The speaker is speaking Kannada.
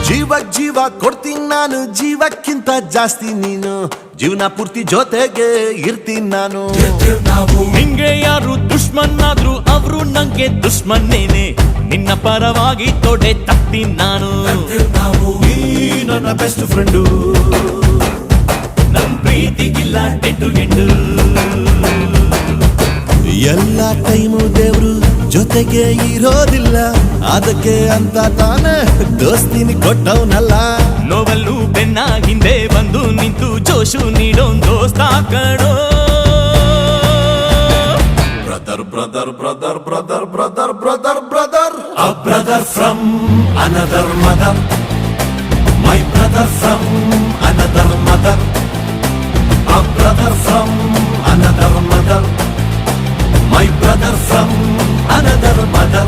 ಜೀವ ಕೊಡ್ತೀನಿ ನಾನು, ಜೀವಕ್ಕಿಂತ ಜಾಸ್ತಿ ನೀನು, ಜೀವನ ಪೂರ್ತಿ ಜೊತೆಗೆ ಇರ್ತೀನಿ ನಾನು. ನಿಂಗೆ ಯಾರು ದುಶ್ಮನ್ನಾದ್ರು ಅವರು ನಂಗೆ ದುಶ್ಮನ್ನೇನೆ, ನಿನ್ನ ಪರವಾಗಿ ತೊಡೆ ತಟ್ತೀನಿ ನಾನು. ನನ್ನ ಬೆಸ್ಟ್ ಫ್ರೆಂಡು, ನನ್ ಪ್ರೀತಿಗಿಲ್ಲ ಎಂಟು ಎಂಟು. ಎಲ್ಲ ಟೈಮು ದೇವ್ರು ಜೊತೆಗೆ ಇರೋದಿಲ್ಲ, ಅದಕ್ಕೆ ಅಂತ ತಾನೇ ದೋಸ್ತಿನಿ ಕೊಟ್ಟವನಲ್ಲ. ನೋವಲ್ಲೂ ಬೆನ್ನ ಹಿಂದೆ ಬಂದು ನಿಂತು ಜೋಶು ನೀಡೋನ್ ದೋಸ್ತ ಕಣೋ. Brother brother brother brother brother brother brother, a brother from another mother, my brother from another mother, a brother from another mother, my brother from another mother.